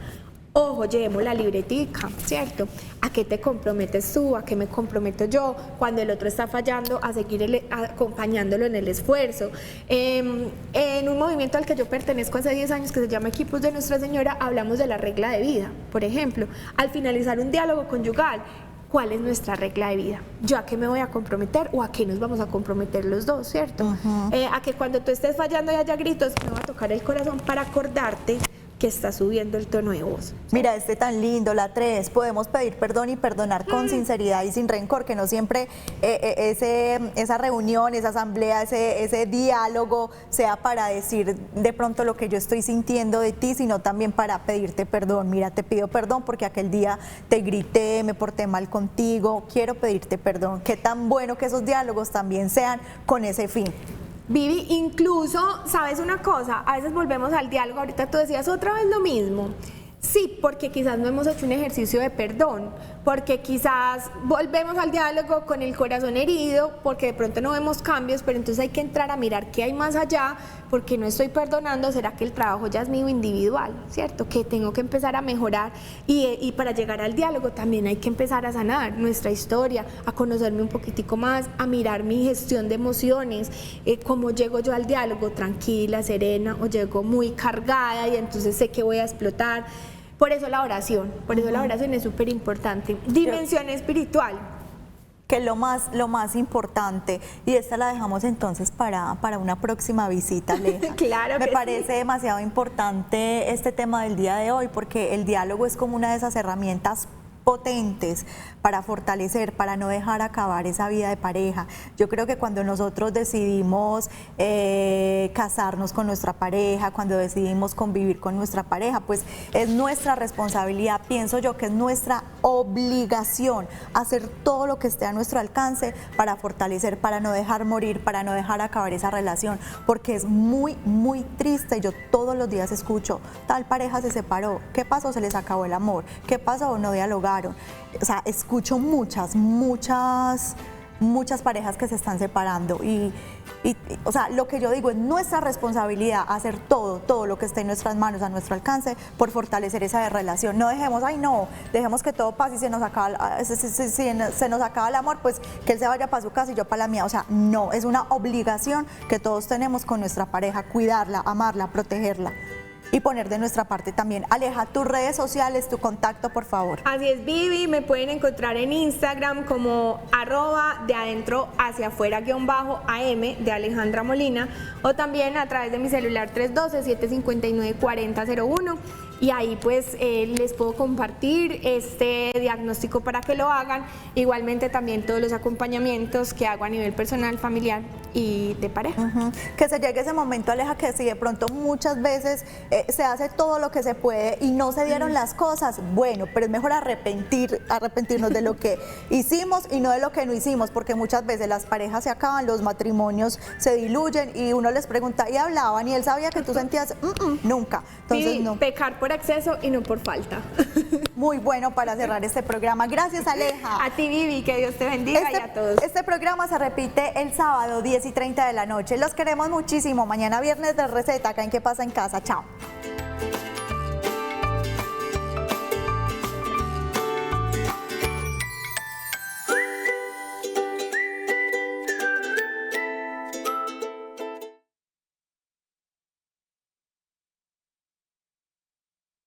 Speaker 3: Ojo, llevemos la libretica, ¿cierto? ¿A qué te comprometes tú? ¿A qué me comprometo yo? Cuando el otro está fallando, a seguir acompañándolo en el esfuerzo. En un movimiento al que yo pertenezco hace 10 años, que se llama Equipos de Nuestra Señora, hablamos de la regla de vida. Por ejemplo, al finalizar un diálogo conyugal, ¿cuál es nuestra regla de vida? ¿Yo a qué me voy a comprometer o a qué nos vamos a comprometer los dos, ¿cierto? A que cuando tú estés fallando y haya gritos, me va a tocar el corazón para acordarte que está subiendo el tono de voz.
Speaker 1: Mira, tan lindo, la 3, podemos pedir perdón y perdonar con sinceridad y sin rencor, que no siempre esa reunión, esa asamblea, ese diálogo sea para decir de pronto lo que yo estoy sintiendo de ti, sino también para pedirte perdón. Mira, te pido perdón porque aquel día te grité, me porté mal contigo, quiero pedirte perdón. Qué tan bueno que esos diálogos también sean con ese fin.
Speaker 3: Vivi, incluso, ¿sabes una cosa? A veces volvemos al diálogo, ahorita tú decías otra vez lo mismo. Sí, porque quizás no hemos hecho un ejercicio de perdón, porque quizás volvemos al diálogo con el corazón herido, porque de pronto no vemos cambios, pero entonces hay que entrar a mirar qué hay más allá, porque no estoy perdonando, será que el trabajo ya es mío individual, ¿cierto? Que tengo que empezar a mejorar y para llegar al diálogo también hay que empezar a sanar nuestra historia, a conocerme un poquitico más, a mirar mi gestión de emociones, cómo llego yo al diálogo, tranquila, serena, o llego muy cargada y entonces sé que voy a explotar. Por eso la oración es súper importante. Dimensión espiritual.
Speaker 1: Que lo más importante, y esta la dejamos entonces para una próxima visita, Aleja.
Speaker 3: Claro que
Speaker 1: Me parece
Speaker 3: sí.
Speaker 1: demasiado importante este tema del día de hoy, porque el diálogo es como una de esas herramientas potentes para fortalecer, para no dejar acabar esa vida de pareja. Yo creo que cuando nosotros decidimos casarnos con nuestra pareja, cuando decidimos convivir con nuestra pareja, pues es nuestra responsabilidad, pienso yo que es nuestra obligación hacer todo lo que esté a nuestro alcance para fortalecer, para no dejar morir, para no dejar acabar esa relación, porque es muy, muy triste. Yo todos los días escucho, tal pareja se separó, ¿qué pasó? Se les acabó el amor, ¿qué pasó? No dialogaron. O sea, escucho muchas parejas que se están separando y o sea, lo que yo digo es nuestra responsabilidad hacer todo lo que esté en nuestras manos, a nuestro alcance, por fortalecer esa relación. No dejemos, dejemos que todo pase y se nos acaba el amor, pues que él se vaya para su casa y yo para la mía. O sea, no, es una obligación que todos tenemos con nuestra pareja, cuidarla, amarla, protegerla y poner de nuestra parte también. Aleja, tus redes sociales, tu contacto, por favor.
Speaker 3: Así es, Vivi, me pueden encontrar en Instagram como @deadentrohaciafuera_AM de Alejandra Molina, o también a través de mi celular 312-759-4001, y ahí pues les puedo compartir este diagnóstico para que lo hagan, igualmente también todos los acompañamientos que hago a nivel personal, familiar y de pareja.
Speaker 1: Que se llegue ese momento, Aleja, que si de pronto muchas veces se hace todo lo que se puede y no se dieron las cosas, bueno, pero es mejor arrepentirnos de lo que hicimos y no de lo que no hicimos, porque muchas veces las parejas se acaban, los matrimonios se diluyen y uno les pregunta, ¿y hablaban? Y él sabía que tú sentías, nunca. Entonces,
Speaker 3: sí,
Speaker 1: no.
Speaker 3: Pecar por exceso y no por falta.
Speaker 1: Muy bueno para cerrar este programa. Gracias, Aleja.
Speaker 3: A ti, Vivi, que Dios te bendiga y a todos.
Speaker 1: Este programa se repite el sábado 10:30 de la noche. Los queremos muchísimo. Mañana viernes de receta acá en ¿Qué pasa en casa? Chao.